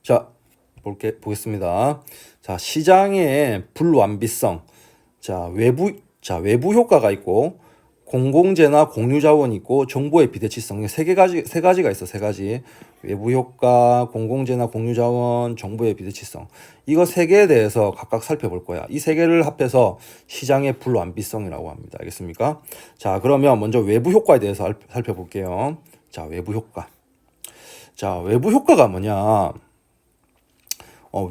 자, 보겠습니다. 자, 시장의 불완비성. 외부 효과가 있고, 공공재나 공유자원이 있고, 정보의 비대칭성. 세 가지가 있어, 세 가지. 외부 효과, 공공재나 공유자원, 정보의 비대칭성. 이거 세 개에 대해서 각각 살펴볼 거야. 이 세 개를 합해서 시장의 불완비성이라고 합니다. 알겠습니까? 자, 그러면 먼저 외부 효과에 대해서 살펴볼게요. 자, 외부 효과. 자, 외부 효과가 뭐냐?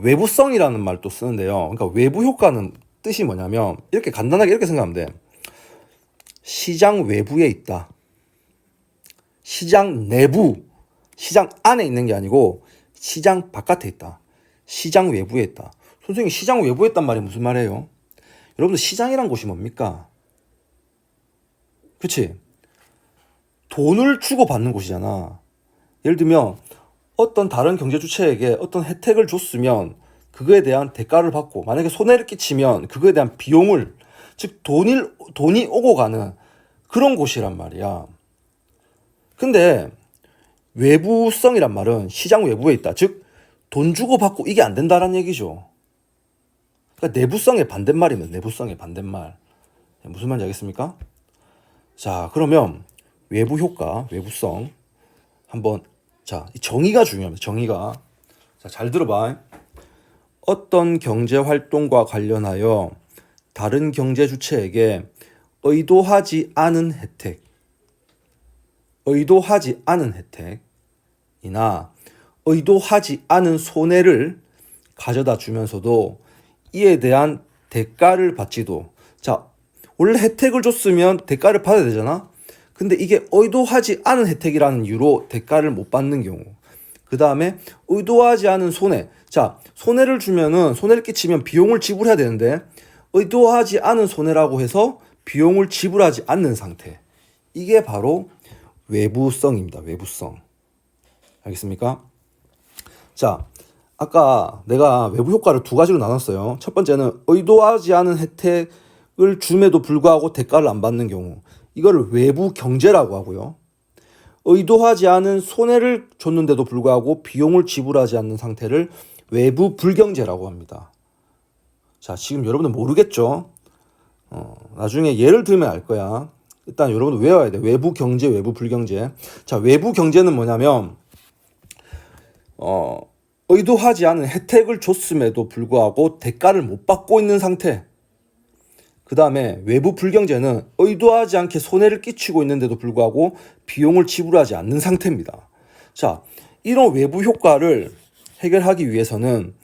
외부성이라는 말도 쓰는데요. 그러니까 외부 효과는 뜻이 뭐냐면 이렇게 간단하게 이렇게 생각하면 돼. 시장 외부에 있다. 시장 내부, 시장 안에 있는 게 아니고 시장 바깥에 있다. 시장 외부에 있다. 선생님, 시장 외부에 있단 말이 무슨 말이에요? 여러분들, 시장이란 곳이 뭡니까? 그치? 돈을 주고 받는 곳이잖아. 예를 들면 어떤 다른 경제 주체에게 어떤 혜택을 줬으면 그거에 대한 대가를 받고, 만약에 손해를 끼치면 그거에 대한 비용을, 즉 돈이 오고 가는 그런 곳이란 말이야. 근데 외부성이란 말은 시장 외부에 있다. 즉 돈 주고 받고 이게 안 된다라는 얘기죠. 그러니까 내부성의 반대말이면 내부성의 반대말. 무슨 말인지 알겠습니까? 자, 그러면 외부 효과, 외부성 한번, 자, 이 정의가 중요합니다. 정의가. 자, 잘 들어봐. 어떤 경제 활동과 관련하여 다른 경제 주체에게 의도하지 않은 혜택이나 의도하지 않은 손해를 가져다 주면서도 이에 대한 대가를 받지도. 자, 원래 혜택을 줬으면 대가를 받아야 되잖아. 근데 이게 의도하지 않은 혜택이라는 이유로 대가를 못 받는 경우. 그 다음에 의도하지 않은 손해. 자, 손해를 끼치면 비용을 지불해야 되는데 의도하지 않은 손해라고 해서 비용을 지불하지 않는 상태. 이게 바로 외부성입니다. 외부성. 알겠습니까? 자, 아까 내가 외부 효과를 두 가지로 나눴어요. 첫 번째는 의도하지 않은 혜택을 줌에도 불구하고 대가를 안 받는 경우. 이거를 외부 경제라고 하고요. 의도하지 않은 손해를 줬는데도 불구하고 비용을 지불하지 않는 상태를 외부 불경제라고 합니다. 자, 지금 여러분들 모르겠죠? 나중에 예를 들면 알 거야. 일단 여러분들 외워야 돼. 외부 경제, 외부 불경제. 자, 외부 경제는 뭐냐면 의도하지 않은 혜택을 줬음에도 불구하고 대가를 못 받고 있는 상태. 그 다음에 외부 불경제는 의도하지 않게 손해를 끼치고 있는데도 불구하고 비용을 지불하지 않는 상태입니다. 자, 이런 외부 효과를 해결하기 위해서는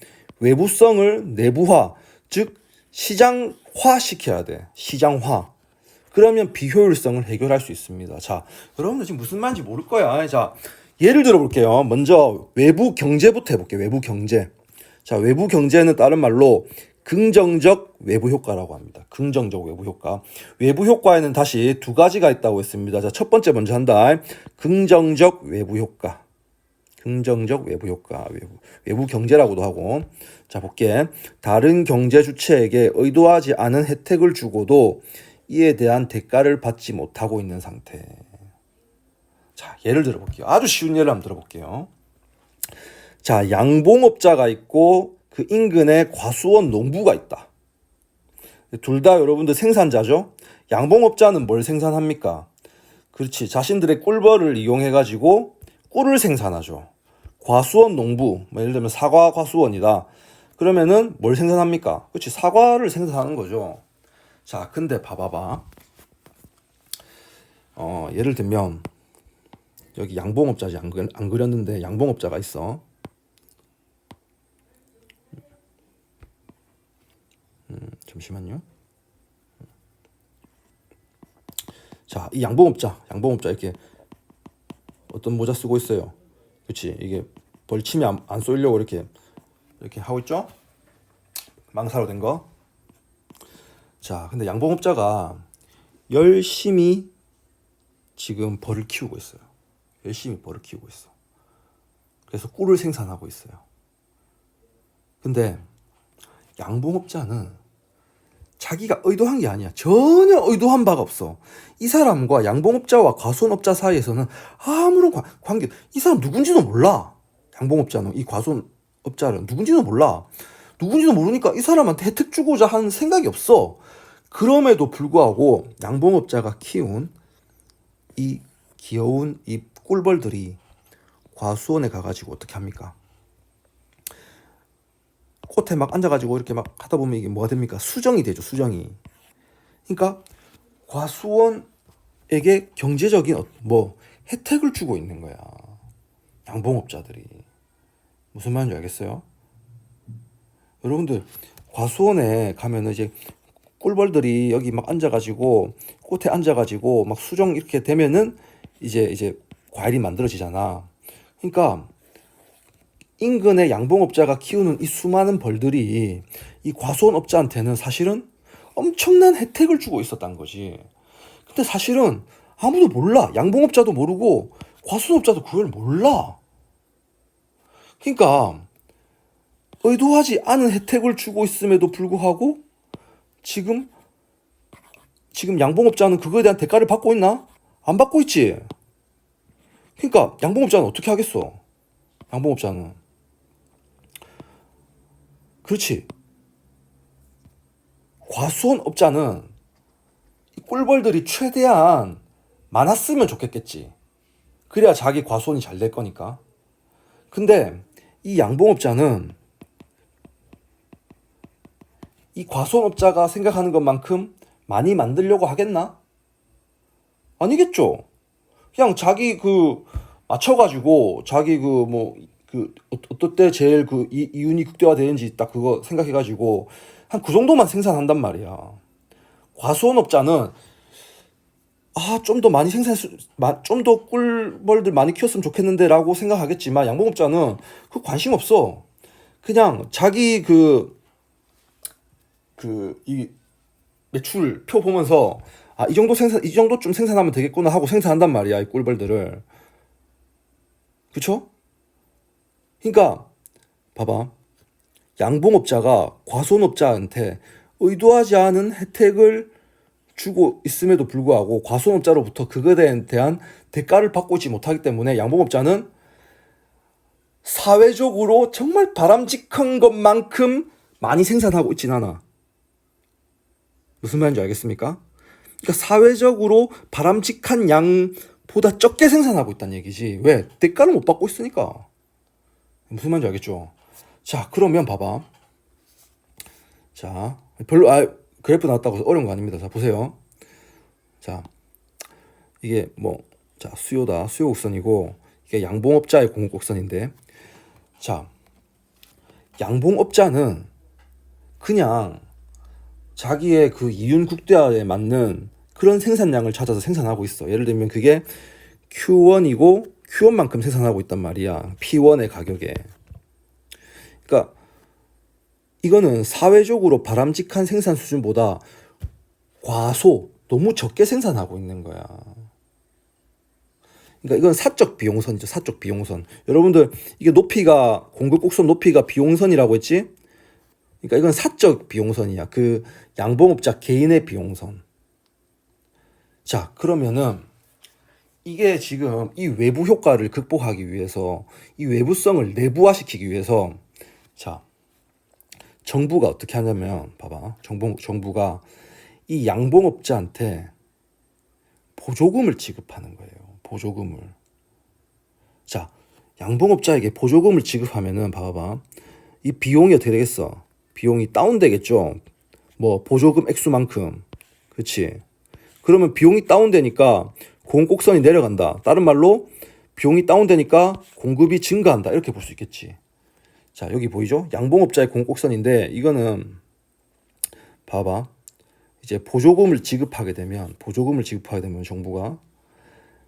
외부성을 내부화, 즉 시장화 시켜야 돼. 시장화. 그러면 비효율성을 해결할 수 있습니다. 자, 여러분들 지금 무슨 말인지 모를 거야. 자, 예를 들어 볼게요. 먼저 외부 경제부터 해볼게요. 외부 경제. 자, 외부 경제는 다른 말로 긍정적 외부 효과라고 합니다. 긍정적 외부 효과. 외부 효과에는 다시 두 가지가 있다고 했습니다. 자, 첫 번째 먼저 한다. 긍정적 외부 효과. 긍정적 외부 효과. 외부 경제라고도 하고. 자, 볼게. 다른 경제 주체에게 의도하지 않은 혜택을 주고도 이에 대한 대가를 받지 못하고 있는 상태. 자, 예를 들어볼게요. 아주 쉬운 예를 한번 들어볼게요. 자, 양봉업자가 있고 그 인근에 과수원 농부가 있다. 둘 다 여러분들 생산자죠? 양봉업자는 뭘 생산합니까? 그렇지. 자신들의 꿀벌을 이용해가지고 꿀을 생산하죠. 과수원 농부, 예를 들면 사과 과수원이다. 그러면은 뭘 생산합니까? 그렇지. 사과를 생산하는 거죠. 자, 근데 봐봐봐. 예를 들면 여기 양봉업자지. 안 그렸는데 양봉업자가 있어. 잠시만요. 자, 이 양봉업자 이렇게 어떤 모자 쓰고 있어요. 그렇지. 이게 벌침이 안 쏠려고 이렇게 하고 있죠. 망사로 된 거. 자, 근데 양봉업자가 열심히 지금 벌을 키우고 있어요. 열심히 벌을 키우고 있어. 그래서 꿀을 생산하고 있어요. 근데 양봉업자는 자기가 의도한 게 아니야. 전혀 의도한 바가 없어. 이 사람과 양봉업자와 과수원업자 사이에서는 아무런 관계, 이 사람 누군지도 몰라. 양봉업자는 이 과수원 업자를 누군지는 몰라. 누군지도 모르니까 이 사람한테 혜택 주고자 하는 생각이 없어. 그럼에도 불구하고 양봉업자가 키운 이 귀여운 이 꿀벌들이 과수원에 가가지고 어떻게 합니까? 꽃에 막 앉아가지고 이렇게 막 하다 보면 이게 뭐가 됩니까? 수정이 되죠, 수정이. 그러니까 과수원에게 경제적인 뭐 혜택을 주고 있는 거야. 양봉업자들이. 무슨 말인지 알겠어요? 여러분들 과수원에 가면은 이제 꿀벌들이 여기 막 앉아가지고 꽃에 앉아가지고 막 수정 이렇게 되면은 이제 과일이 만들어지잖아. 그러니까 인근의 양봉업자가 키우는 이 수많은 벌들이 이 과수원업자한테는 사실은 엄청난 혜택을 주고 있었단 거지. 근데 사실은 아무도 몰라. 양봉업자도 모르고 과수원업자도 그걸 몰라. 그러니까 의도하지 않은 혜택을 주고 있음에도 불구하고 지금 양봉업자는 그거에 대한 대가를 받고 있나? 안 받고 있지. 그러니까 양봉업자는 어떻게 하겠어? 양봉업자는. 그렇지. 과수원업자는 이 꿀벌들이 최대한 많았으면 좋겠겠지. 그래야 자기 과수원이 잘 될 거니까. 근데 이 양봉업자는 이 과수원업자가 생각하는 것만큼 많이 만들려고 하겠나? 아니겠죠. 그냥 자기 맞춰가지고 자기 어떨 때 제일 이윤이 극대화되는지 딱 그거 생각해가지고 한 그 정도만 생산한단 말이야. 과수원업자는 좀 더 많이 좀 더 꿀벌들 많이 키웠으면 좋겠는데라고 생각하겠지만 양봉업자는 그 관심 없어. 그냥 자기 이 매출표 보면서 이 정도쯤 생산하면 되겠구나 하고 생산한단 말이야, 이 꿀벌들을. 그쵸? 그러니까 봐봐. 양봉업자가 과수원업자한테 의도하지 않은 혜택을 주고 있음에도 불구하고 과수원업자로부터 그거에 대한 대가를 받고 있지 못하기 때문에 양봉업자는 사회적으로 정말 바람직한 것만큼 많이 생산하고 있진 않아. 무슨 말인지 알겠습니까? 그러니까 사회적으로 바람직한 양보다 적게 생산하고 있다는 얘기지. 왜? 대가를 못 받고 있으니까. 무슨 말인지 알겠죠? 자, 그러면 봐봐. 자, 그래프 나왔다고 해서 어려운 거 아닙니다. 자, 보세요. 자, 이게 자, 수요다. 수요 곡선이고, 이게 양봉업자의 공급 곡선인데, 자, 양봉업자는 그냥 자기의 그 이윤 극대화에 맞는 그런 생산량을 찾아서 생산하고 있어. 예를 들면 그게 Q1이고 Q1만큼 생산하고 있단 말이야. P1의 가격에. 그러니까 이거는 사회적으로 바람직한 생산 수준보다 너무 적게 생산하고 있는 거야. 그러니까 이건 사적 비용선이죠. 사적 비용선. 여러분들 이게 공급 곡선 높이가 비용선이라고 했지? 그러니까 이건 사적 비용선이야. 그 양봉업자 개인의 비용선. 자, 그러면은 이게 지금 이 외부 효과를 극복하기 위해서 이 외부성을 내부화시키기 위해서 자, 정부가 어떻게 하냐면 봐봐. 정부가 이 양봉업자한테 보조금을 지급하는 거예요. 보조금을. 자, 양봉업자에게 보조금을 지급하면은 봐봐. 이 비용이 어떻게 되겠어? 비용이 다운되겠죠. 보조금 액수만큼. 그렇지? 그러면 비용이 다운되니까 공곡선이 내려간다. 다른 말로 비용이 다운되니까 공급이 증가한다. 이렇게 볼 수 있겠지. 자, 여기 보이죠? 양봉업자의 공곡선인데 이거는 봐봐. 이제 보조금을 지급하게 되면 정부가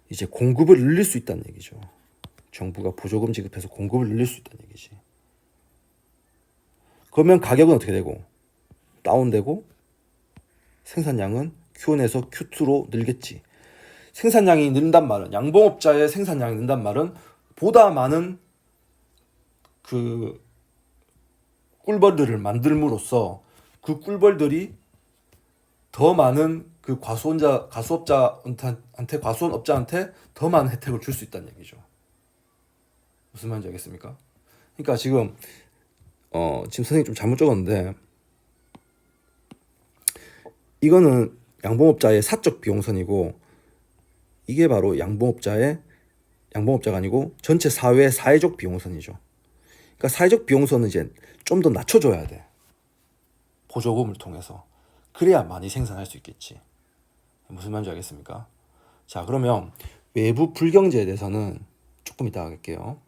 이제 공급을 늘릴 수 있다는 얘기죠. 정부가 보조금 지급해서 공급을 늘릴 수 있다는 얘기지. 그러면 가격은 어떻게 되고? 다운되고 생산량은 Q1에서 Q2로 늘겠지. 생산량이 는단 말은 양봉업자의 생산량이 는단 말은 보다 많은 그 꿀벌들을 만들므로써 그 꿀벌들이 더 많은 그 과수원업자한테 더 많은 혜택을 줄 수 있다는 얘기죠. 무슨 말인지 알겠습니까? 그러니까 지금 지금 선생님 좀 잘못 적었는데 이거는 양봉업자의 사적 비용선이고 이게 바로 양봉업자가 아니고 전체 사회의 사회적 비용선이죠. 그러니까 사회적 비용선은 이제 좀 더 낮춰줘야 돼. 보조금을 통해서. 그래야 많이 생산할 수 있겠지. 무슨 말인지 알겠습니까? 자, 그러면 외부 불경제에 대해서는 조금 이따 하겠게요.